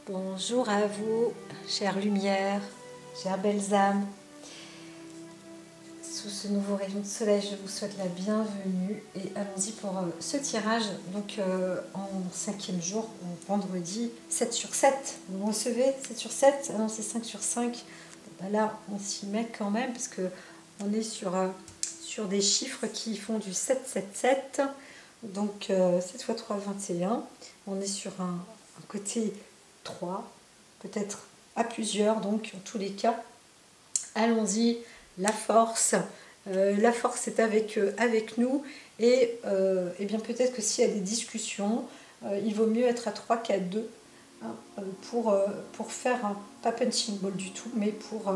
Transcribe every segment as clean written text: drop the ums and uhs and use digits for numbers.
Bonjour à vous, chères lumières, chères belles âmes. Sous ce nouveau rayon de soleil, je vous souhaite la bienvenue et allons-y pour ce tirage. Donc en 5e jour, vendredi 7 sur 7. Vous recevez 7 sur 7, ah non c'est 5 sur 5. Ben là on s'y met quand même parce qu'on est sur des chiffres qui font du 7-7-7. Donc 7 x 3, 21. On est sur un côté 3, peut-être à plusieurs, donc en tous les cas, allons-y, la force est avec nous, et bien peut-être que s'il y a des discussions, il vaut mieux être à 3 qu'à 2, hein, pour faire, pas punching ball du tout, mais pour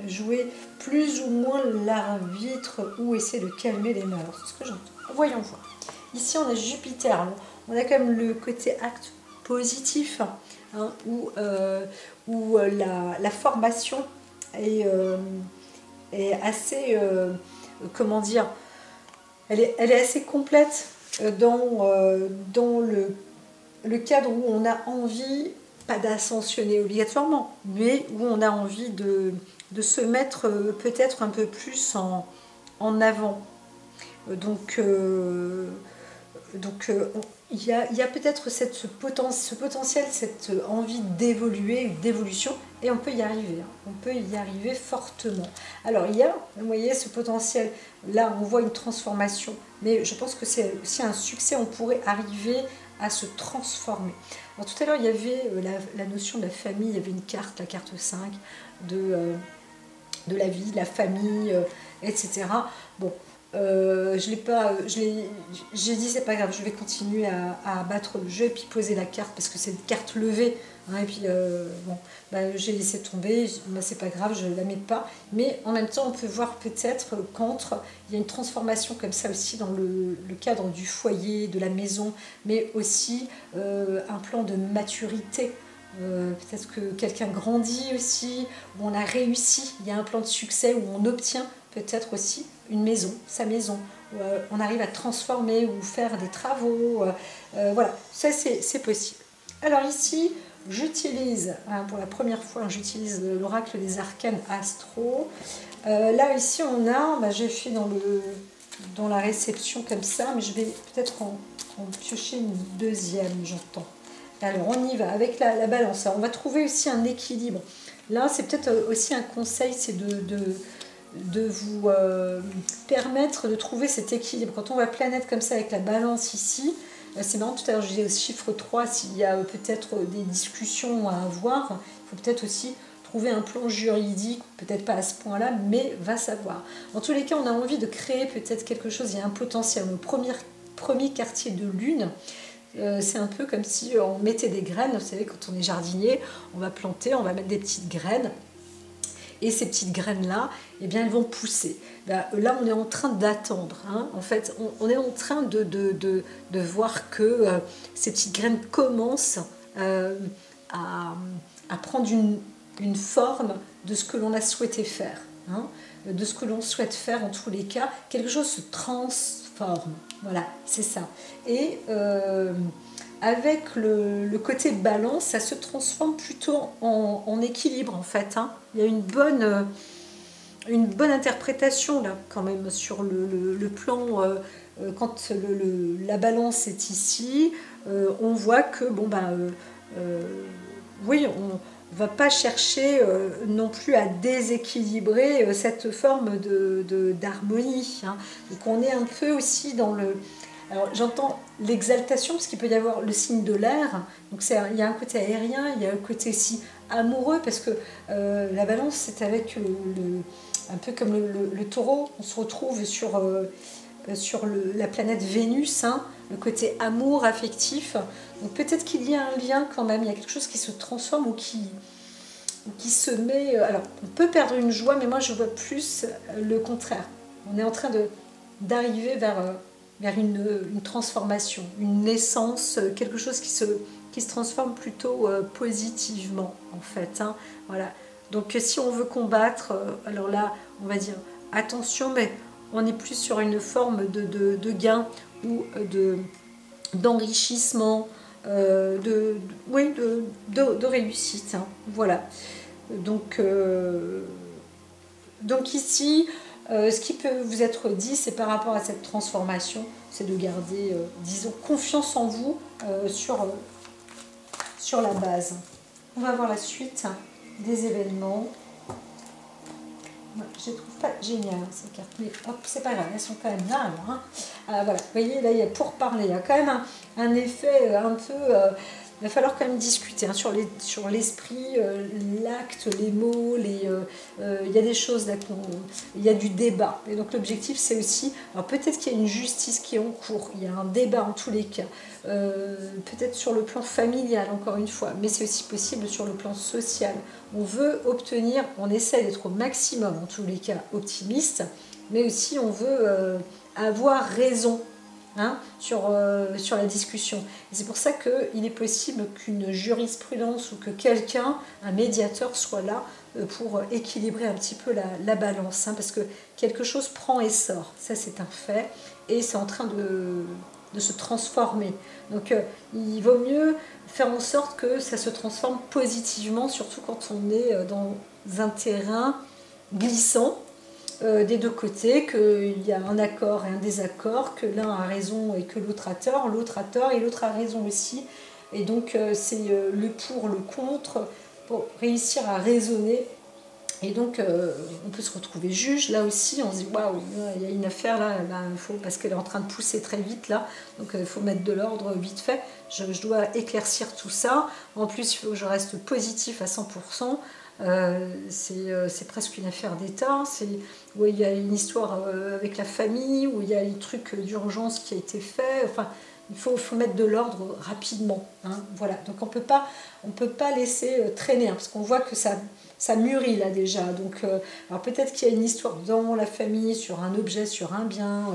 jouer plus ou moins l'arbitre ou essayer de calmer les nerfs. C'est ce que j'entends. Voyons voir. Ici on a Jupiter, on a quand même le côté acte positif, hein, où la formation est assez, comment dire, elle est assez complète dans le cadre où on a envie, pas d'ascensionner obligatoirement, mais où on a envie de se mettre peut-être un peu plus en avant. Donc il y a peut-être ce potentiel, cette envie d'évoluer, d'évolution, et on peut y arriver. On peut y arriver fortement. Alors il y a, vous voyez, ce potentiel. Là, on voit une transformation, mais je pense que c'est aussi un succès. On pourrait arriver à se transformer. Alors tout à l'heure, il y avait la notion de la famille. Il y avait une carte, la carte 5, de la vie, de la famille, etc. Bon. J'ai dit c'est pas grave, je vais continuer à battre le jeu et puis poser la carte parce que c'est une carte levée, hein, et puis bon, j'ai laissé tomber, c'est pas grave, je la mets pas, mais en même temps on peut voir peut-être qu'entre il y a une transformation comme ça aussi dans le cadre du foyer, de la maison, mais aussi un plan de maturité. Peut-être que quelqu'un grandit aussi, où on a réussi, il y a un plan de succès où on obtient peut-être aussi une maison, sa maison, où on arrive à transformer ou faire des travaux, voilà, ça c'est possible. Alors ici, j'utilise, hein, pour la première fois, j'utilise l'oracle des arcanes astro. Là ici on a, j'ai fait dans la réception comme ça, mais je vais peut-être en piocher une deuxième, j'entends. Alors on y va avec la balance. Alors, on va trouver aussi un équilibre. Là c'est peut-être aussi un conseil, c'est de vous permettre de trouver cet équilibre. Quand on va planète comme ça avec la balance ici, c'est marrant, tout à l'heure je disais au chiffre 3, s'il y a peut-être des discussions à avoir, il faut peut-être aussi trouver un plan juridique, peut-être pas à ce point-là, mais va savoir. En tous les cas, on a envie de créer peut-être quelque chose, il y a un potentiel. Le premier quartier de lune, c'est un peu comme si on mettait des graines. Vous savez, quand on est jardinier, on va planter, on va mettre des petites graines. Et ces petites graines-là, eh bien, elles vont pousser. Là, on est en train d'attendre. Hein. En fait, on est en train de voir que ces petites graines commencent à prendre une forme de ce que l'on a souhaité faire. Hein. De ce que l'on souhaite faire, en tous les cas, quelque chose se transforme. Voilà, c'est ça. Et avec le côté balance, ça se transforme plutôt en équilibre, en fait. Hein. Il y a une bonne interprétation, là, quand même, sur le plan. Quand la balance est ici, on voit que, oui, on ne va pas chercher non plus à déséquilibrer cette forme d'harmonie. Hein. Donc on est un peu aussi dans le... Alors j'entends l'exaltation, parce qu'il peut y avoir le signe de l'air, donc il y a un côté aérien, il y a un côté aussi amoureux, parce que la balance c'est avec un peu comme le taureau, on se retrouve sur la planète Vénus, hein, le côté amour affectif, donc peut-être qu'il y a un lien quand même, il y a quelque chose qui se transforme ou qui se met... Alors on peut perdre une joie, mais moi je vois plus le contraire, on est en train d'arriver vers une transformation, une naissance, quelque chose qui se transforme plutôt positivement, en fait. Hein, voilà. Donc si on veut combattre, alors là, on va dire attention, mais on est plus sur une forme de gain ou d'enrichissement, oui, de réussite. Hein. Voilà. Donc ici, ce qui peut vous être dit, c'est par rapport à cette transformation, c'est de garder, disons, confiance en vous sur la base. On va voir la suite des événements. Je ne les trouve pas géniales ces cartes, mais hop, c'est pas grave, elles sont quand même là. Alors, hein. Voilà, vous voyez, là, il y a pour parler, il y a quand même un effet un peu... il va falloir quand même discuter hein, sur l'esprit, l'acte, les mots, il y a des choses là, il y a du débat. Et donc l'objectif c'est aussi, alors peut-être qu'il y a une justice qui est en cours, il y a un débat en tous les cas, peut-être sur le plan familial encore une fois, mais c'est aussi possible sur le plan social. On veut obtenir, on essaie d'être au maximum en tous les cas optimiste, mais aussi on veut avoir raison. Hein, sur la discussion. C'est pour ça qu'il est possible qu'une jurisprudence ou que quelqu'un, un médiateur, soit là pour équilibrer un petit peu la balance, hein, parce que quelque chose prend essor, ça c'est un fait, et c'est en train de se transformer. Donc il vaut mieux faire en sorte que ça se transforme positivement, surtout quand on est dans un terrain glissant, des deux côtés, qu'il y a un accord et un désaccord, que l'un a raison et que l'autre a tort et l'autre a raison aussi. Et donc c'est le pour, le contre, pour réussir à raisonner. Et donc on peut se retrouver juge, là aussi on se dit waouh, il y a une affaire là, parce qu'elle est en train de pousser très vite là, donc il faut mettre de l'ordre vite fait, je dois éclaircir tout ça, en plus il faut que je reste positif à 100%. C'est presque une affaire d'État, où il y a une histoire avec la famille, où il y a un truc d'urgence qui a été fait, enfin il faut mettre de l'ordre rapidement, hein, voilà. Donc on peut pas laisser traîner, hein, parce qu'on voit que ça mûrit là déjà, donc alors peut-être qu'il y a une histoire dans la famille sur un objet, sur un bien,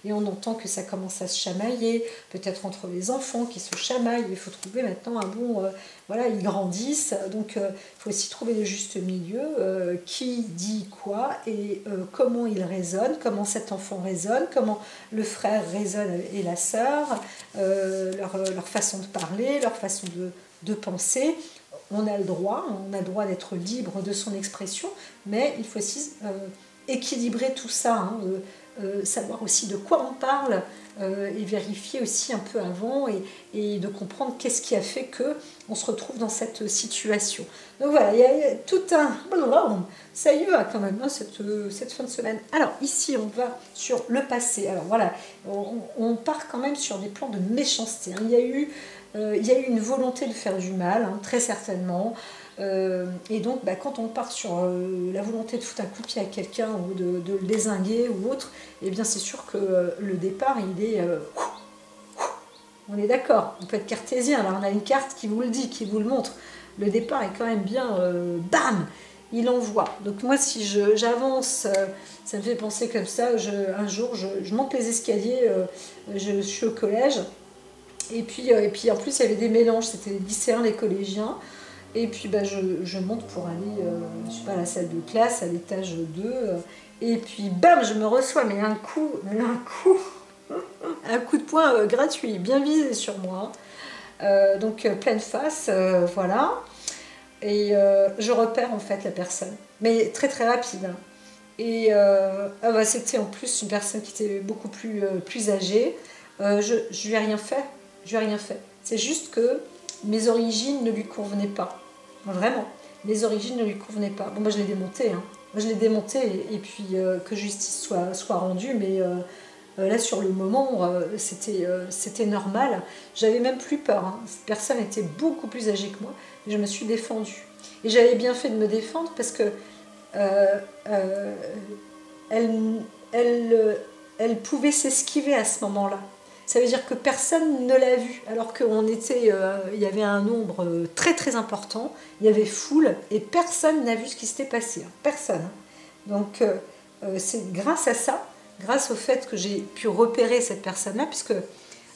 et on entend que ça commence à se chamailler, peut-être entre les enfants qui se chamaillent, il faut trouver maintenant un bon, voilà, ils grandissent, donc il faut aussi trouver le juste milieu, qui dit quoi, et comment il résonne, comment cet enfant résonne, comment le frère résonne et la sœur, leur façon de parler, leur façon de penser. On a le droit d'être libre de son expression, mais il faut aussi équilibrer tout ça, hein, savoir aussi de quoi on parle, et vérifier aussi un peu avant, et de comprendre qu'est-ce qui a fait qu'on se retrouve dans cette situation. Donc voilà, il y a tout un... Ça y va quand même, hein, cette fin de semaine. Alors ici, on va sur le passé. Alors voilà, on part quand même sur des plans de méchanceté, hein. Il y a eu une volonté de faire du mal, hein, très certainement. Et donc, quand on part sur la volonté de foutre un coup de pied à quelqu'un ou de le dézinguer ou autre, eh bien c'est sûr que le départ, il est... on est d'accord, on peut être cartésien. Là, on a une carte qui vous le dit, qui vous le montre. Le départ est quand même bien... bam, il envoie. Donc moi, si j'avance, ça me fait penser comme ça. Un jour, je monte les escaliers, je suis au collège. Et puis en plus, il y avait des mélanges, c'était les lycéens, les collégiens. Et puis je monte pour aller, je sais pas, à la salle de classe, à l'étage 2. Et puis bam, je me reçois, mais un coup de poing gratuit, bien visé sur moi. Donc pleine face, voilà. Et je repère en fait la personne, mais très très rapide. Hein. Et c'était en plus une personne qui était beaucoup plus âgée. Je lui ai rien fait. C'est juste que mes origines ne lui convenaient pas. Vraiment, mes origines ne lui convenaient pas. Bon, moi je l'ai démonté. Hein. Moi je l'ai démonté et puis que justice soit rendue. Mais là sur le moment, c'était normal. J'avais même plus peur. Hein. Cette personne était beaucoup plus âgée que moi. Je me suis défendue. Et j'avais bien fait de me défendre parce que elle pouvait s'esquiver à ce moment-là. Ça veut dire que personne ne l'a vu, alors il y avait un nombre très très important, il y avait foule, et personne n'a vu ce qui s'était passé. Hein. Personne. Donc c'est grâce à ça, grâce au fait que j'ai pu repérer cette personne-là, puisque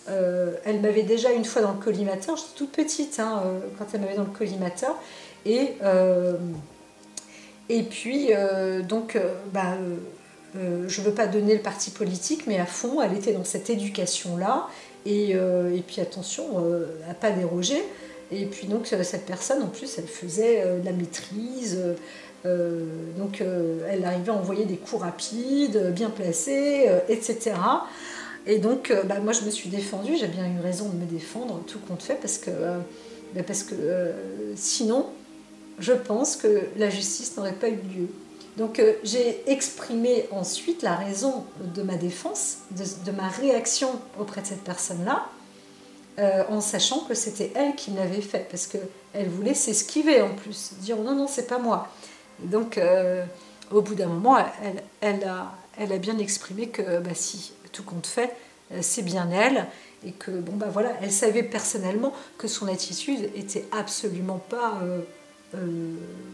elle m'avait déjà une fois dans le collimateur, j'étais toute petite hein, quand elle m'avait dans le collimateur, et puis je ne veux pas donner le parti politique, mais à fond, elle était dans cette éducation-là. Et puis attention à ne pas déroger. Et puis donc cette personne en plus elle faisait de la maîtrise, donc elle arrivait à envoyer des coups rapides, bien placés, etc. Et donc moi je me suis défendue, j'ai bien eu raison de me défendre, tout compte fait, parce que sinon je pense que la justice n'aurait pas eu lieu. Donc j'ai exprimé ensuite la raison de ma défense, de ma réaction auprès de cette personne-là, en sachant que c'était elle qui me l'avait fait, parce qu'elle voulait s'esquiver en plus, dire non, non, c'est pas moi. Et donc au bout d'un moment, elle a bien exprimé que si, tout compte fait, c'est bien elle, et que voilà, elle savait personnellement que son attitude était absolument pas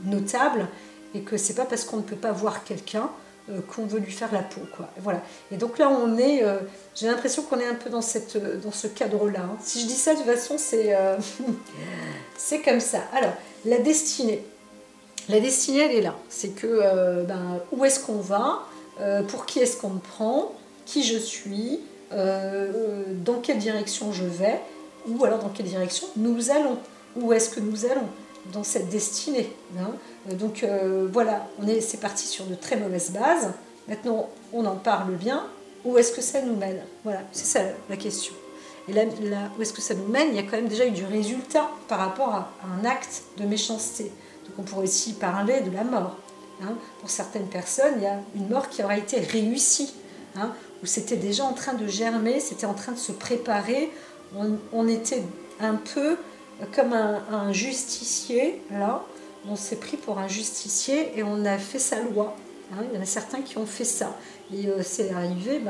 notable, et que c'est pas parce qu'on ne peut pas voir quelqu'un qu'on veut lui faire la peau, quoi. Voilà. Et donc là on est, j'ai l'impression qu'on est un peu dans ce cadre-là, hein. Si je dis ça, de toute façon c'est c'est comme ça. Alors la destinée elle est là, c'est que où est-ce qu'on va, pour qui est-ce qu'on me prend, qui je suis, dans quelle direction je vais, ou alors dans quelle direction nous allons, où est-ce que nous allons dans cette destinée, hein. Donc voilà, c'est parti sur de très mauvaises bases. Maintenant on en parle bien. Où est-ce que ça nous mène? Voilà, c'est ça la question. Et là, où est-ce que ça nous mène? Il y a quand même déjà eu du résultat par rapport à un acte de méchanceté. Donc on pourrait aussi parler de la mort, hein. Pour certaines personnes, il y a une mort qui aura été réussie, hein, où c'était déjà en train de germer, c'était en train de se préparer. On était un peu comme un justicier, là. On s'est pris pour un justicier et on a fait sa loi, hein. Il y en a certains qui ont fait ça. Et c'est arrivé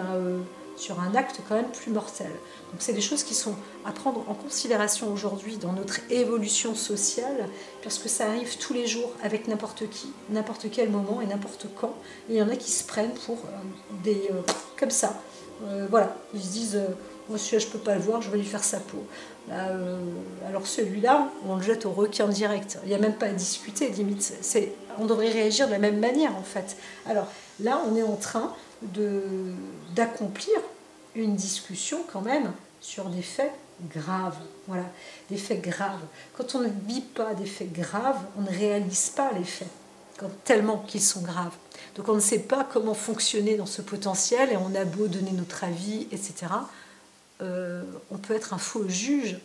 sur un acte quand même plus mortel. Donc c'est des choses qui sont à prendre en considération aujourd'hui dans notre évolution sociale, parce que ça arrive tous les jours avec n'importe qui, n'importe quel moment et n'importe quand. Et il y en a qui se prennent pour des... comme ça. Voilà, ils se disent moi celui-là je peux pas le voir, je vais lui faire sa peau. Alors celui-là, on le jette au requin direct. Il n'y a même pas à discuter, limite. On devrait réagir de la même manière en fait. Alors là, on est en train d'accomplir une discussion quand même sur des faits graves. Voilà, des faits graves. Quand on ne vit pas des faits graves, on ne réalise pas les faits, tellement qu'ils sont graves. Donc on ne sait pas comment fonctionner dans ce potentiel, et on a beau donner notre avis, etc. On peut être un faux juge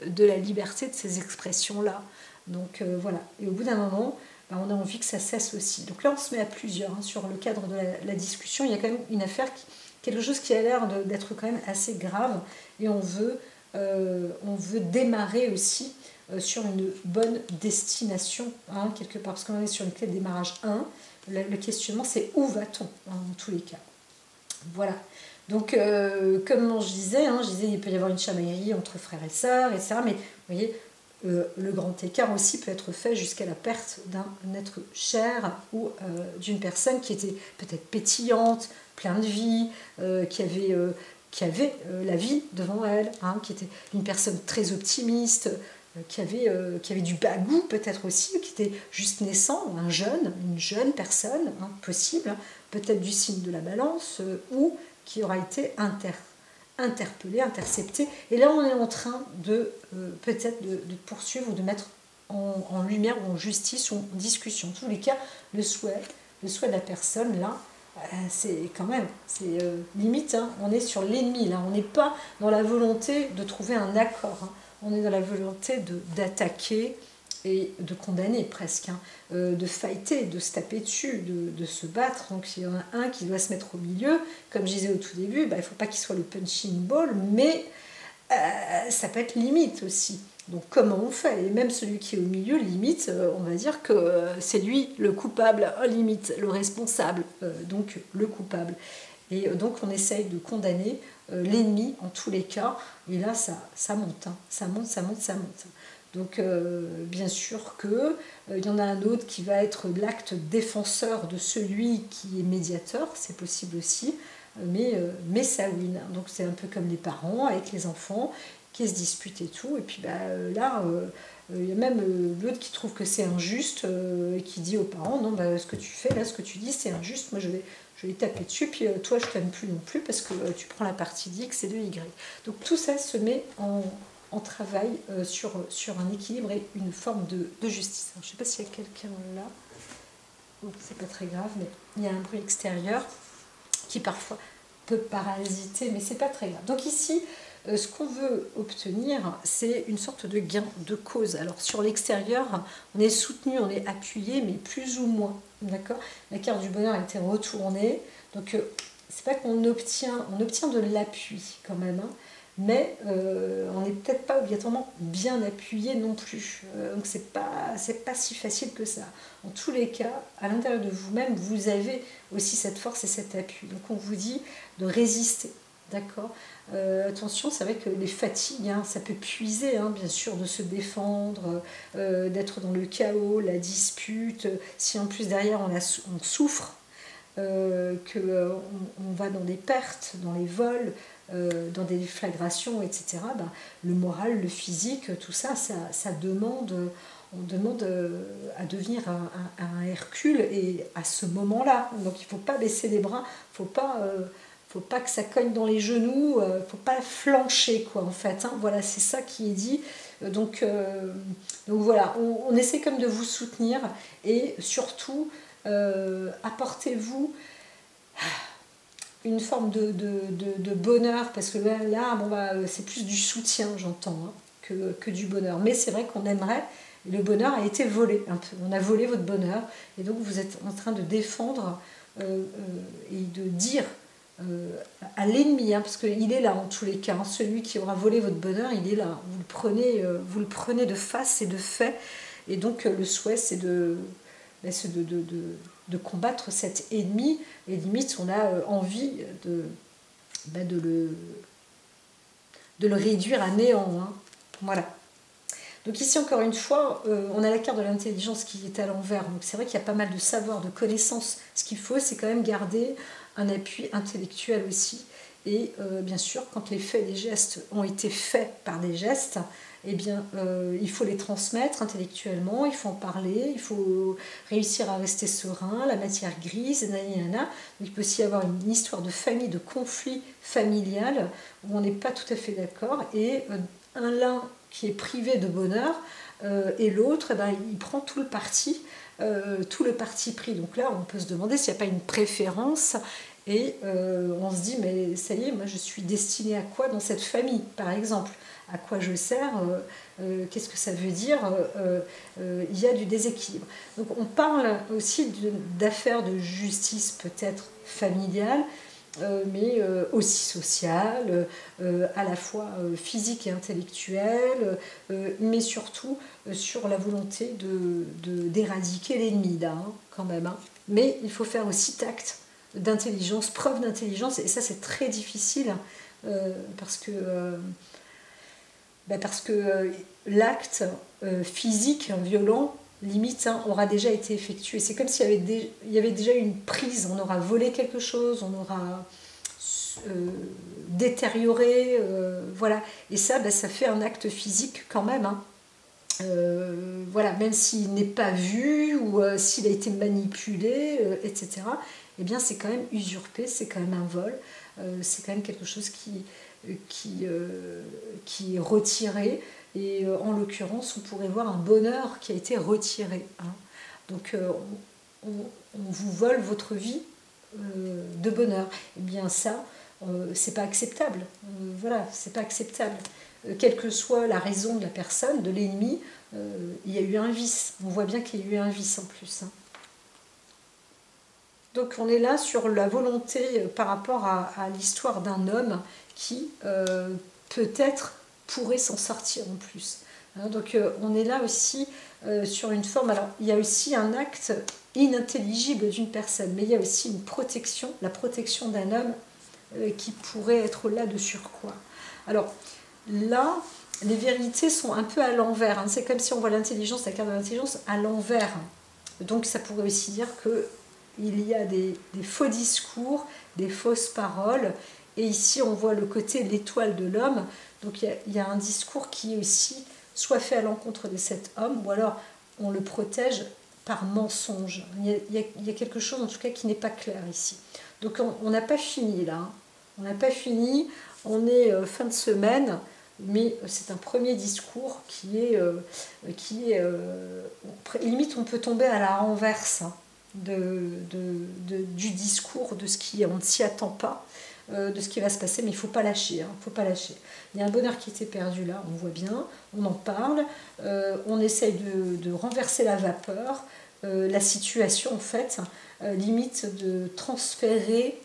de la liberté de ces expressions-là. Donc voilà, et au bout d'un moment, on a envie que ça cesse aussi. Donc là, on se met à plusieurs, hein, sur le cadre de la discussion. Il y a quand même une affaire, quelque chose qui a l'air d'être quand même assez grave, et on veut démarrer aussi sur une bonne destination, hein, quelque part, parce qu'on est sur le démarrage 1. Le questionnement, c'est où va-t-on, hein, dans tous les cas. Voilà. Donc, comme je disais, il peut y avoir une chamaillerie entre frères et sœurs, etc. Mais vous voyez, le grand écart aussi peut être fait jusqu'à la perte d'un être cher, ou d'une personne qui était peut-être pétillante, plein de vie, qui avait la vie devant elle, hein, qui était une personne très optimiste, qui avait du bagou peut-être aussi, qui était juste naissant, une jeune personne, hein, possible, hein, peut-être du signe de la balance, ou qui aura été interpellé, intercepté. Et là, on est en train peut-être de poursuivre, ou de mettre en lumière, ou en justice, ou en discussion. En tous les cas, le souhait de la personne, là, c'est quand même, c'est limite, hein, on est sur l'ennemi, là. On n'est pas dans la volonté de trouver un accord, hein. On est dans la volonté d'attaquer et de condamner presque, hein, de fighter, de se taper dessus, de se battre. Donc il y en a un qui doit se mettre au milieu. Comme je disais au tout début, il ne faut pas qu'il soit le punching ball, mais ça peut être limite aussi. Donc comment on fait? Et même celui qui est au milieu, limite, on va dire que c'est lui le coupable, limite, le responsable, donc le coupable. Et donc on essaye de condamner l'ennemi en tous les cas. Et là, ça monte, hein. Ça monte. Donc bien sûr qu'il y en a un autre qui va être l'acte défenseur de celui qui est médiateur, c'est possible aussi, mais ça win. Donc c'est un peu comme les parents avec les enfants qui se disputent et tout. Et puis là, Il y a même l'autre qui trouve que c'est injuste et qui dit aux parents, non, bah, ce que tu fais là, ce que tu dis, c'est injuste, moi je vais taper dessus, puis toi je t'aime plus non plus parce que tu prends la partie d'X et de Y. Donc tout ça se met en travail sur un équilibre et une forme de justice. Alors, je ne sais pas s'il y a quelqu'un là, bon, c'est pas très grave, mais il y a un bruit extérieur qui parfois peut parasiter, mais c'est pas très grave. Donc ici, ce qu'on veut obtenir, c'est une sorte de gain de cause. Alors sur l'extérieur, on est soutenu, on est appuyé, mais plus ou moins. D'accord? La carte du bonheur a été retournée. Donc c'est pas qu'on obtient, on obtient de l'appui quand même, hein, mais on n'est peut-être pas obligatoirement bien appuyé non plus. Donc c'est pas si facile que ça. En tous les cas, à l'intérieur de vous-même, vous avez aussi cette force et cet appui. Donc on vous dit de résister. D'accord. Attention, c'est vrai que les fatigues, hein, ça peut puiser, hein, bien sûr, de se défendre, d'être dans le chaos, la dispute. Si en plus derrière on souffre, qu'on va dans des pertes, dans les vols, dans des déflagrations, etc., ben, le moral, le physique, tout ça, ça demande, on demande à devenir un Hercule et à ce moment-là. Donc il ne faut pas baisser les bras, il ne faut pas que ça cogne dans les genoux, il ne faut pas flancher, quoi, en fait. Hein. Voilà, c'est ça qui est dit. Donc voilà, on essaie comme de vous soutenir et surtout, apportez-vous une forme de bonheur, parce que là bon, bah, c'est plus du soutien, j'entends, hein, que du bonheur. Mais c'est vrai qu'on aimerait, le bonheur a été volé un peu. On a volé votre bonheur, et donc vous êtes en train de défendre et de dire à l'ennemi, hein, parce qu'il est là en tous les cas, hein, celui qui aura volé votre bonheur, il est là. Vous le prenez de face et de fait, et donc le souhait c'est de combattre cet ennemi, et limite on a envie de le réduire à néant. Hein. Voilà. Donc ici encore une fois, on a la carte de l'intelligence qui est à l'envers, donc c'est vrai qu'il y a pas mal de savoir, de connaissances. Ce qu'il faut, c'est quand même garder un appui intellectuel aussi, et bien sûr, quand les faits et les gestes ont été faits par des gestes, eh bien, il faut les transmettre intellectuellement, il faut en parler, il faut réussir à rester serein, la matière grise, nanana. Il peut aussi y avoir une histoire de famille, de conflit familial, où on n'est pas tout à fait d'accord, et l'un qui est privé de bonheur, et l'autre, eh ben, il prend tout le parti pris. Donc là, on peut se demander s'il n'y a pas une préférence, et on se dit, mais ça y est, moi je suis destinée à quoi dans cette famille, par exemple? À quoi je sers, qu'est-ce que ça veut dire, il y a du déséquilibre. Donc on parle aussi d'affaires de justice peut-être familiale, mais aussi sociale, à la fois physique et intellectuelle, mais surtout sur la volonté d'éradiquer l'ennemi, là, hein, quand même. Hein. Mais il faut faire aussi tact d'intelligence, preuve d'intelligence, et ça c'est très difficile, parce que l'acte physique violent, limite, hein, aura déjà été effectué. C'est comme s'il y avait déjà une prise, on aura volé quelque chose, on aura détérioré, voilà. Et ça, ça fait un acte physique quand même. Hein. Voilà, même s'il n'est pas vu ou s'il a été manipulé, etc., eh bien c'est quand même usurpé, c'est quand même un vol, c'est quand même quelque chose qui est retiré, et en l'occurrence on pourrait voir un bonheur qui a été retiré. Hein. Donc on vous vole votre vie de bonheur. Eh bien ça, c'est pas acceptable. Voilà, c'est pas acceptable. Quelle que soit la raison de la personne, de l'ennemi, il y a eu un vice. On voit bien qu'il y a eu un vice en plus. Hein. Donc on est là sur la volonté par rapport à l'histoire d'un homme qui peut-être pourrait s'en sortir en plus. Hein, donc on est là aussi sur une forme, alors il y a aussi un acte inintelligible d'une personne, mais il y a aussi une protection, la protection d'un homme qui pourrait être là de surcroît. Alors là, les vérités sont un peu à l'envers. Hein. C'est comme si on voit l'intelligence, la carte de l'intelligence à l'envers. Donc ça pourrait aussi dire qu'il y a des faux discours, des fausses paroles. Et ici, on voit le côté l'étoile de l'homme. Donc il y a un discours qui est aussi soit fait à l'encontre de cet homme, ou alors on le protège par mensonge. Il y a quelque chose en tout cas qui n'est pas clair ici. Donc on n'a pas fini là, hein. On n'a pas fini, on est fin de semaine, mais c'est un premier discours limite on peut tomber à la renverse, hein, du discours, de ce qui, on ne s'y attend pas, de ce qui va se passer, mais il ne faut pas lâcher, hein, faut pas lâcher. Il y a un bonheur qui était perdu là, on voit bien, on en parle, on essaye de renverser la vapeur, la situation en fait, limite de transférer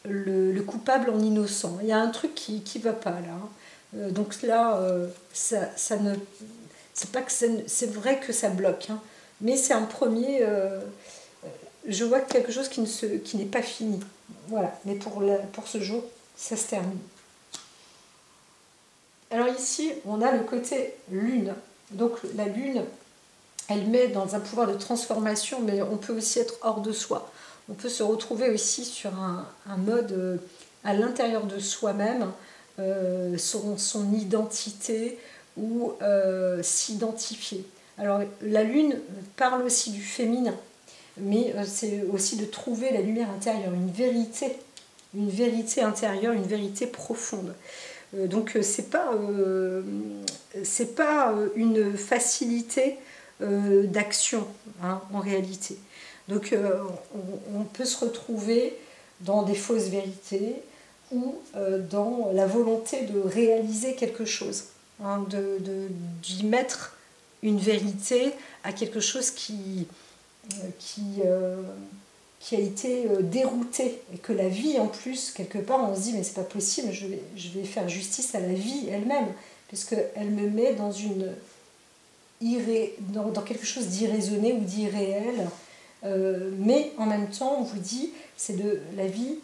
le coupable en innocent. Il y a un truc qui ne va pas là, hein. Donc là, ça ne, c'est pas que c'est vrai que ça bloque, hein, mais c'est un premier... je vois quelque chose qui n'est pas fini. Voilà, mais pour ce jour, ça se termine. Alors ici, on a le côté lune. Donc la lune, elle met dans un pouvoir de transformation, mais on peut aussi être hors de soi. On peut se retrouver aussi sur un mode à l'intérieur de soi-même, son identité, ou s'identifier. Alors la lune parle aussi du féminin, mais c'est aussi de trouver la lumière intérieure, une vérité intérieure, une vérité profonde. Donc c'est pas une facilité d'action, hein, en réalité. Donc on peut se retrouver dans des fausses vérités ou dans la volonté de réaliser quelque chose, hein, d'y mettre une vérité à quelque chose qui a été dérouté, et que la vie en plus, quelque part on se dit mais c'est pas possible, je vais faire justice à la vie elle-même, puisqu'elle me met dans quelque chose d'irraisonné ou d'irréel, mais en même temps on vous dit la vie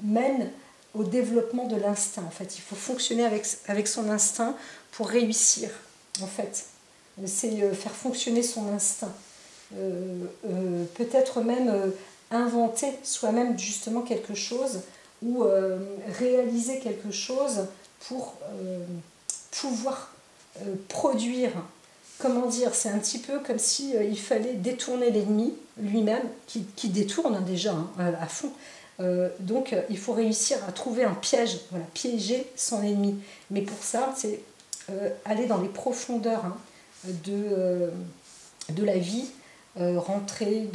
mène au développement de l'instinct. En fait, il faut fonctionner avec son instinct pour réussir. En fait, c'est faire fonctionner son instinct. Peut-être même inventer soi-même justement quelque chose, ou réaliser quelque chose pour pouvoir produire. Comment dire, c'est un petit peu comme si il fallait détourner l'ennemi lui-même, qui détourne déjà, hein, à fond. Donc il faut réussir à trouver un piège, voilà, piéger son ennemi. Mais pour ça, c'est aller dans les profondeurs, hein, de la vie, rentrer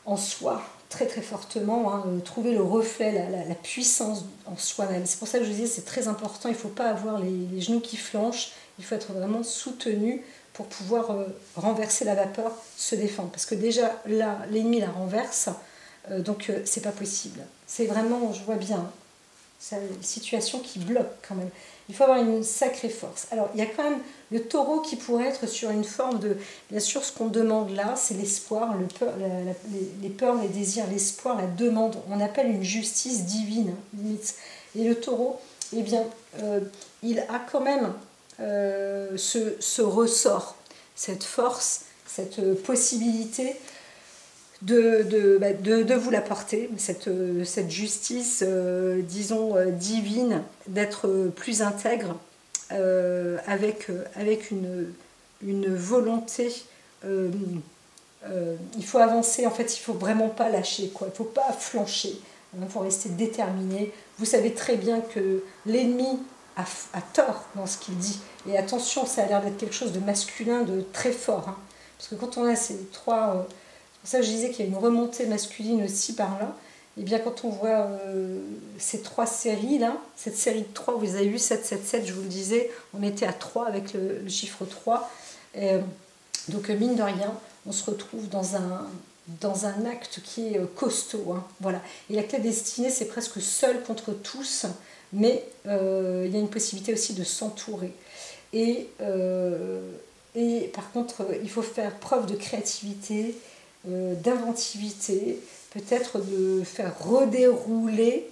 en soi très très fortement, hein, trouver le reflet, la puissance en soi-même. C'est pour ça que je disais c'est très important, il ne faut pas avoir les genoux qui flanchent, il faut être vraiment soutenu pour pouvoir renverser la vapeur, se défendre. Parce que déjà là, l'ennemi la renverse, donc c'est pas possible. C'est vraiment, je vois bien, c'est une situation qui bloque quand même. Il faut avoir une sacrée force. Alors, il y a quand même le taureau qui pourrait être sur une forme de... Bien sûr, ce qu'on demande là, c'est l'espoir, les peurs, les désirs, l'espoir, la demande. On appelle une justice divine, limite. Et le taureau, eh bien, il a quand même ce ressort, cette force, cette possibilité de vous l'apporter, cette justice, disons, divine, d'être plus intègre, avec une volonté. Il faut avancer, en fait, il ne faut vraiment pas lâcher, quoi. Il ne faut pas flancher, il faut rester déterminé. Vous savez très bien que l'ennemi a tort dans ce qu'il dit. Et attention, ça a l'air d'être quelque chose de masculin, de très fort, hein. Parce que quand on a ces trois... c'est pour ça que je disais qu'il y a une remontée masculine aussi par là. Et bien quand on voit ces trois séries là, cette série de 3, vous avez vu 7, 7, 7, je vous le disais, on était à 3 avec le chiffre 3. Et, donc mine de rien, on se retrouve dans un acte qui est costaud, hein, voilà. Et la clé destinée, c'est presque seul contre tous, mais il y a une possibilité aussi de s'entourer. Et par contre, il faut faire preuve de créativité, d'inventivité, peut-être de faire redérouler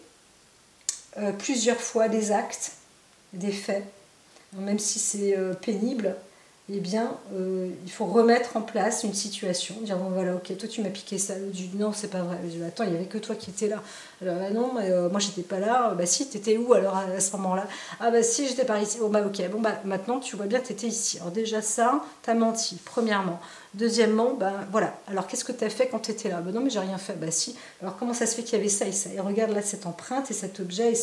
plusieurs fois des actes, des faits, même si c'est pénible, eh bien, il faut remettre en place une situation, dire bon voilà, ok, toi tu m'as piqué ça, l'autre dit non, c'est pas vrai, je dis, attends, il n'y avait que toi qui étais là, alors ah non, mais, moi j'étais pas là, bah si, t'étais où alors à ce moment-là, ah bah si, j'étais par ici, bon bah ok, bon bah maintenant tu vois bien que t'étais ici, alors déjà ça, t'as menti, premièrement, deuxièmement, bah voilà, alors qu'est-ce que t'as fait quand t'étais là, bah non mais j'ai rien fait, bah si, alors comment ça se fait qu'il y avait ça et ça, et regarde là cette empreinte et cet objet,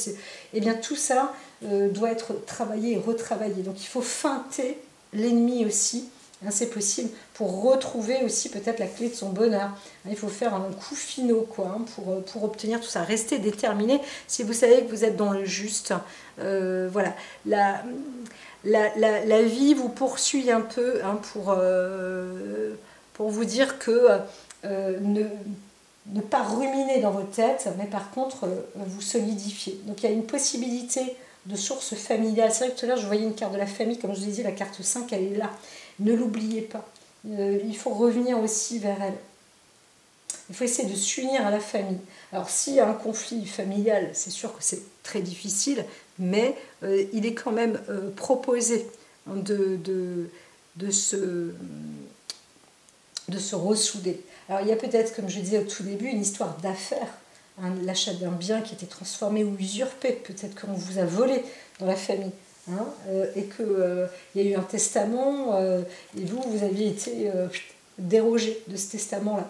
et bien tout ça doit être travaillé et retravaillé, donc il faut feinter l'ennemi aussi, hein, c'est possible, pour retrouver aussi peut-être la clé de son bonheur. Hein, il faut faire un coup finaux quoi, hein, pour obtenir tout ça. Restez déterminé si vous savez que vous êtes dans le juste. Voilà, la vie vous poursuit un peu hein, pour vous dire que ne pas ruminer dans votre tête, mais par contre vous solidifier. Donc il y a une possibilité de source familiale. C'est vrai que tout à l'heure, je voyais une carte de la famille, comme je vous ai dit, la carte 5, elle est là. Ne l'oubliez pas. Il faut revenir aussi vers elle. Il faut essayer de s'unir à la famille. Alors, s'il y a un conflit familial, c'est sûr que c'est très difficile, mais il est quand même proposé de se ressouder. Alors, il y a peut-être, comme je disais au tout début, une histoire d'affaires. L'achat d'un bien qui était transformé ou usurpé, peut-être qu'on vous a volé dans la famille, hein, et qu'il y a eu un testament, et vous aviez été dérogé de ce testament-là.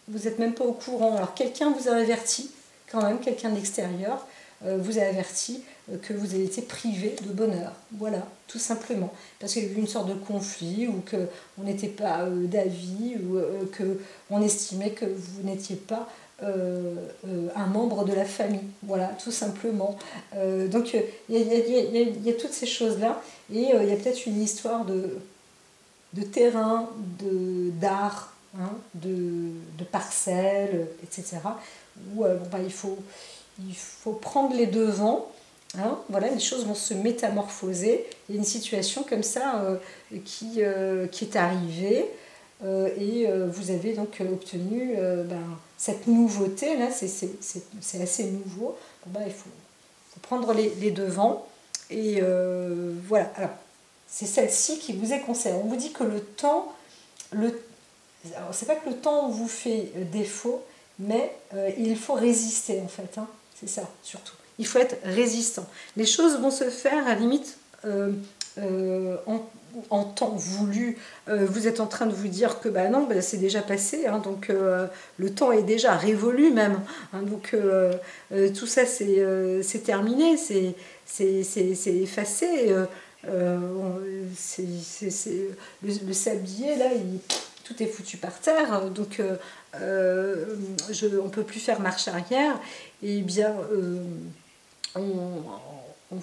Vous n'êtes même pas au courant. Alors quelqu'un vous a averti, quand même, quelqu'un de l'extérieur, vous a averti que vous avez été privé de bonheur. Voilà, tout simplement. Parce qu'il y a eu une sorte de conflit, ou qu'on n'était pas d'avis, ou qu'on estimait que vous n'étiez pas un membre de la famille, voilà, tout simplement. Donc il y a toutes ces choses-là, et il y a peut-être une histoire de terrain, d'art, hein, de parcelles, etc., où bah, il faut prendre les devants. Hein, voilà, les choses vont se métamorphoser. Il y a une situation comme ça qui est arrivée. Et vous avez donc obtenu cette nouveauté, là, c'est assez nouveau. Bon, bah, il faut prendre les devants. Et voilà, alors, c'est celle-ci qui vous est conseillée. On vous dit que le temps, c'est pas que le temps vous fait défaut, mais il faut résister en fait, hein, c'est ça surtout. Il faut être résistant. Les choses vont se faire à la limite en temps voulu. Vous êtes en train de vous dire que bah non, bah, c'est déjà passé, hein, donc le temps est déjà révolu même. Hein, donc tout ça c'est terminé, c'est effacé. Le sablier là, tout est foutu par terre, donc on ne peut plus faire marche arrière. Et bien on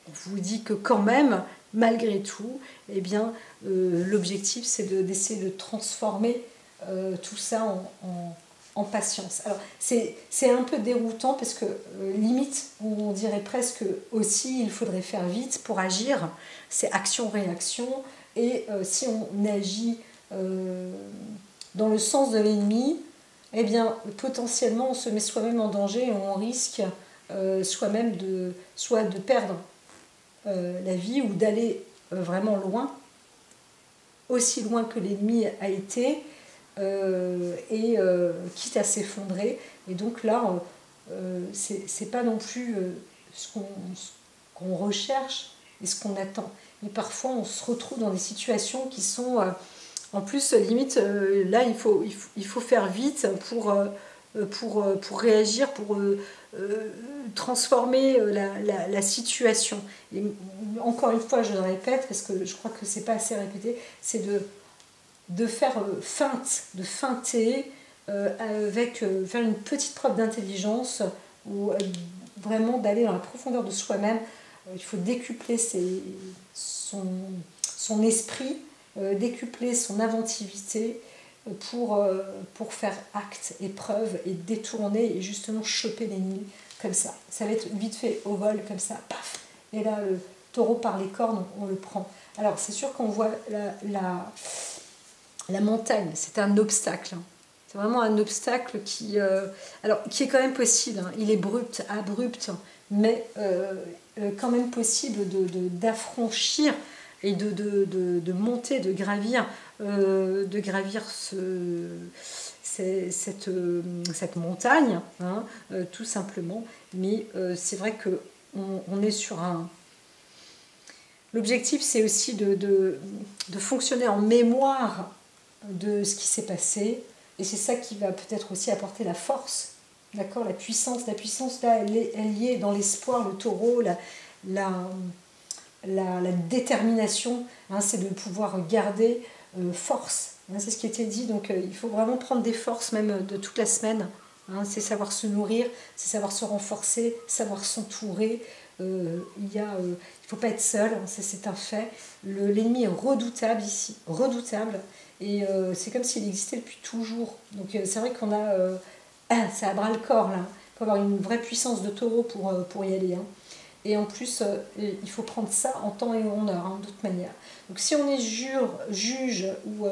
vous dit que quand même, malgré tout, eh bien, l'objectif c'est d'essayer de transformer tout ça en patience. Alors c'est un peu déroutant parce que limite, on dirait presque aussi il faudrait faire vite pour agir, c'est action-réaction, et si on agit dans le sens de l'ennemi, eh bien potentiellement on se met soi-même en danger et on risque soi-même soit de perdre la vie ou d'aller vraiment loin, aussi loin que l'ennemi a été, et quitte à s'effondrer. Et donc là, c'est pas non plus ce qu'on recherche et ce qu'on attend. Mais parfois, on se retrouve dans des situations qui sont, en plus, limite, là, il faut faire vite pour réagir, pour transformer la situation. Et encore une fois, je le répète, parce que je crois que c'est pas assez répété, c'est de faire feinte, de feinter faire une petite preuve d'intelligence, ou vraiment d'aller dans la profondeur de soi-même. Il faut décupler son esprit, décupler son inventivité pour faire acte et preuve et détourner et justement choper l'ennemi comme ça. Ça va être vite fait au vol comme ça, paf. Et là, le taureau par les cornes, on le prend. Alors c'est sûr qu'on voit la montagne, c'est un obstacle. Hein. C'est vraiment un obstacle qui est quand même possible. Hein. Il est abrupt, mais quand même possible d'affranchir et de monter, de gravir cette montagne, hein, tout simplement. Mais c'est vrai qu'on est sur un... L'objectif, c'est aussi de fonctionner en mémoire de ce qui s'est passé. Et c'est ça qui va peut-être aussi apporter la force, d'accord, la puissance. La puissance, là, elle y est dans l'espoir, le taureau, la détermination, hein, c'est de pouvoir garder force. Hein, c'est ce qui était dit. Donc, il faut vraiment prendre des forces, même de toute la semaine. Hein, c'est savoir se nourrir, c'est savoir se renforcer, savoir s'entourer. Il ne faut pas être seul, hein, c'est un fait. L'ennemi est redoutable ici, redoutable. Et c'est comme s'il existait depuis toujours. Donc c'est vrai qu'on a... ça à bras le corps, là. Il faut avoir une vraie puissance de taureau pour y aller. Hein. Et en plus, il faut prendre ça en temps et en heure, hein, de toute manière. Donc si on est juge ou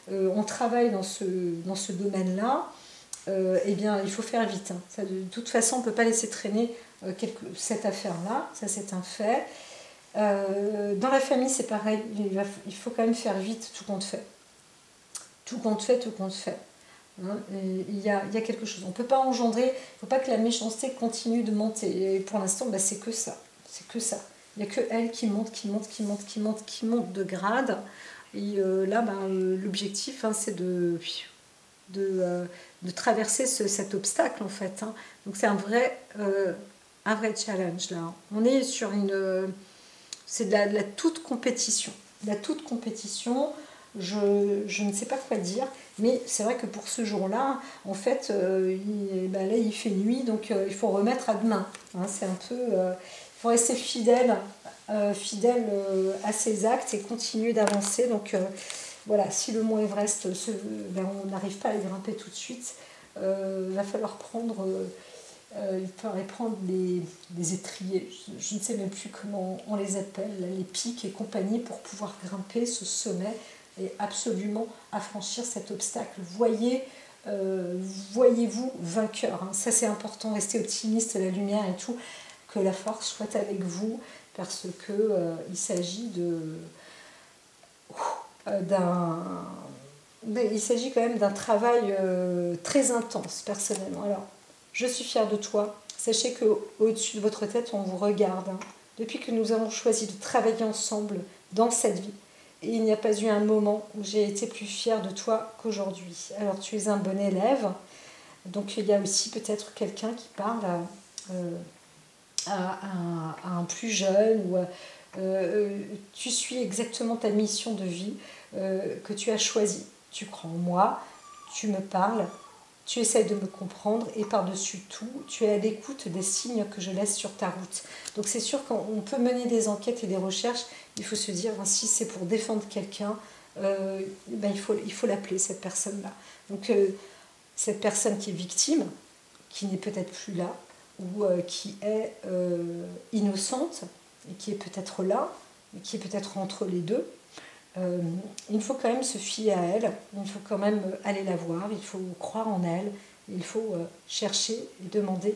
on travaille dans ce domaine-là, eh bien, il faut faire vite. Hein. Ça, de toute façon, on ne peut pas laisser traîner cette affaire-là. Ça, c'est un fait. Dans la famille, c'est pareil. Il faut quand même faire vite tout compte fait. Tout compte fait, tout compte fait. Hein, il y a quelque chose. On ne peut pas engendrer, il ne faut pas que la méchanceté continue de monter. Et pour l'instant, bah, c'est que ça. C'est que ça. Il n'y a que elle qui monte, qui monte de grade. Et là, bah, l'objectif, hein, c'est de traverser cet obstacle, en fait. Hein. Donc c'est un vrai challenge, là. On est sur c'est de la toute compétition. De la toute compétition. Je ne sais pas quoi dire, mais c'est vrai que pour ce jour-là, en fait, là, il fait nuit, donc il faut remettre à demain. Hein, c'est un peu... il faut rester fidèle à ses actes et continuer d'avancer. Donc voilà, si le mont Everest, on n'arrive pas à y grimper tout de suite, va falloir prendre... il faudrait prendre des étriers, je ne sais même plus comment on les appelle, les pics et compagnie, pour pouvoir grimper ce sommet et absolument affranchir cet obstacle. Voyez-vous vainqueur. Hein. Ça, c'est important, restez optimiste, la lumière et tout, que la force soit avec vous, parce que il s'agit il s'agit quand même d'un travail très intense, personnellement. Alors, je suis fière de toi. Sachez qu'au-dessus de votre tête, on vous regarde. Hein. Depuis que nous avons choisi de travailler ensemble dans cette vie, et il n'y a pas eu un moment où j'ai été plus fière de toi qu'aujourd'hui. Alors, tu es un bon élève. Donc, il y a aussi peut-être quelqu'un qui parle à un plus jeune. Tu suis exactement ta mission de vie que tu as choisie. Tu crois en moi, tu me parles, tu essayes de me comprendre et par-dessus tout, tu es à l'écoute des signes que je laisse sur ta route. Donc c'est sûr qu'on peut mener des enquêtes et des recherches, il faut se dire, si c'est pour défendre quelqu'un, il faut l'appeler, cette personne-là. Donc cette personne qui est victime, qui n'est peut-être plus là, ou qui est innocente, et qui est peut-être là, et qui est peut-être entre les deux, il faut quand même se fier à elle, il faut quand même aller la voir, il faut croire en elle, il faut chercher et demander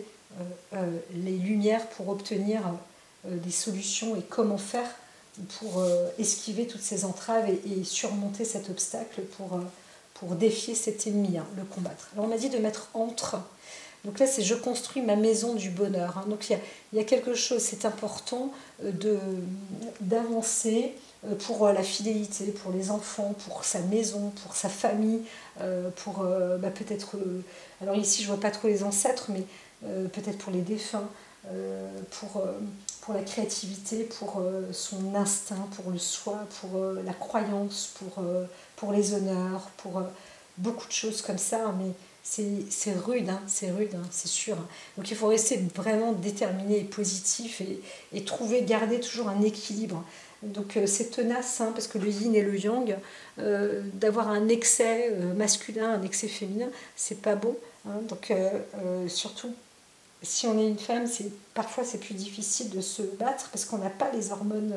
les lumières pour obtenir des solutions et comment faire pour esquiver toutes ces entraves et surmonter cet obstacle pour défier cet ennemi, hein, le combattre. Alors on m'a dit de mettre entre. Donc là, c'est je construis ma maison du bonheur. Hein. Donc il y a quelque chose, c'est important d'avancer pour la fidélité, pour les enfants, pour sa maison, pour sa famille, pour peut-être... alors ici, je ne vois pas trop les ancêtres, mais peut-être pour les défunts, pour la créativité, pour son instinct, pour le soi, pour la croyance, pour les honneurs, pour beaucoup de choses comme ça, mais c'est rude, hein, c'est sûr. Donc il faut rester vraiment déterminé et positif et garder toujours un équilibre. Donc c'est tenace, hein, parce que le yin et le yang, d'avoir un excès masculin, un excès féminin, c'est pas bon. Hein. Donc surtout, si on est une femme, parfois c'est plus difficile de se battre parce qu'on n'a pas les hormones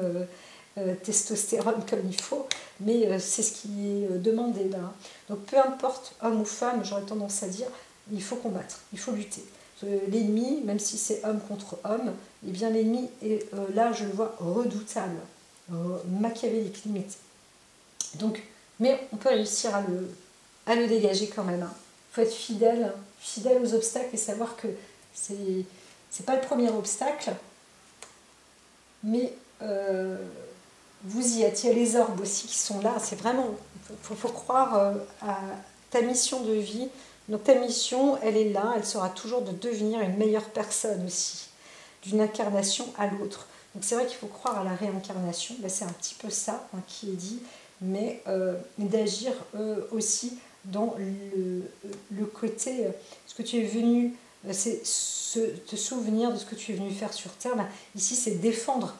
testostérone comme il faut, mais c'est ce qui est demandé là. Donc peu importe, homme ou femme, j'aurais tendance à dire, il faut combattre, il faut lutter. L'ennemi, même si c'est homme contre homme, eh bien l'ennemi est là, je le vois, redoutable. machiavélique limite. Donc, mais on peut réussir à le dégager quand même. Il faut être fidèle aux obstacles et savoir que c'est pas le premier obstacle, mais vous y êtes. Il y a les orbes aussi qui sont là. C'est vraiment, faut croire à ta mission de vie. Donc ta mission, elle est là, elle sera toujours de devenir une meilleure personne aussi, d'une incarnation à l'autre. Donc c'est vrai qu'il faut croire à la réincarnation, ben, c'est un petit peu ça qui est dit, mais d'agir aussi dans le côté, ce que tu es venu, c'est te souvenir de ce que tu es venu faire sur Terre. Ben, ici c'est défendre,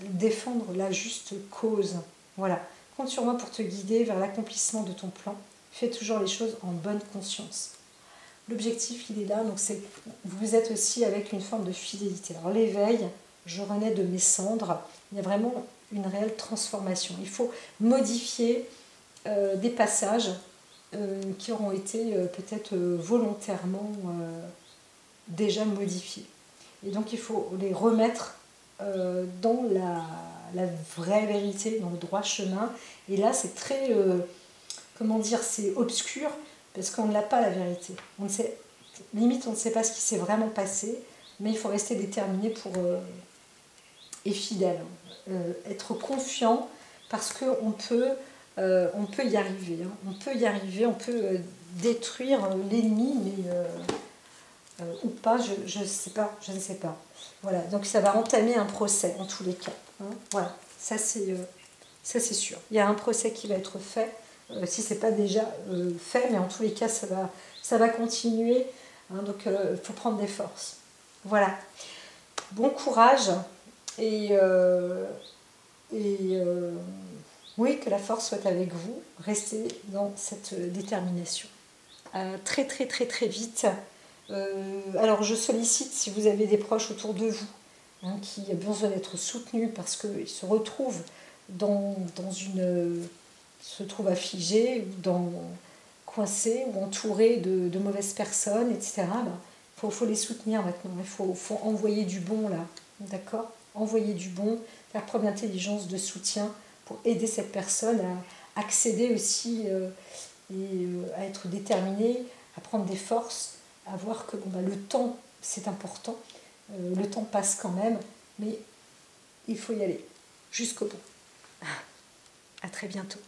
défendre la juste cause. Voilà, compte sur moi pour te guider vers l'accomplissement de ton plan. Fais toujours les choses en bonne conscience. L'objectif, il est là, donc c'est vous êtes aussi avec une forme de fidélité. Alors l'éveil, je renais de mes cendres, il y a vraiment une réelle transformation. Il faut modifier des passages qui auront été peut-être volontairement déjà modifiés. Et donc il faut les remettre dans la vraie vérité, dans le droit chemin. Et là, c'est très... comment dire, c'est obscur parce qu'on ne l'a pas la vérité. On ne sait, limite, on ne sait pas ce qui s'est vraiment passé, mais il faut rester déterminé et fidèle. Être confiant parce qu'on peut, on peut y arriver. On peut y arriver, on peut détruire l'ennemi, mais ou pas, je ne sais pas, je ne sais pas. Voilà, donc ça va entamer un procès en tous les cas. Voilà, ça c'est sûr. Il y a un procès qui va être fait. Si ce n'est pas déjà fait, mais en tous les cas, ça va continuer. Donc, il faut prendre des forces. Voilà. Bon courage et oui, que la force soit avec vous. Restez dans cette détermination. Très, très, très, très vite. Alors, je sollicite, si vous avez des proches autour de vous, qui ont besoin d'être soutenus parce qu'ils se retrouvent dans une... se trouve affligé, ou coincé, ou entouré de mauvaises personnes, etc. Ben, faut les soutenir maintenant. Il faut envoyer du bon là, d'accord? Envoyer du bon, faire preuve d'intelligence, de soutien pour aider cette personne à accéder aussi et à être déterminée, à prendre des forces, à voir que bon, ben, le temps c'est important, le temps passe quand même, mais il faut y aller jusqu'au bout. À très bientôt.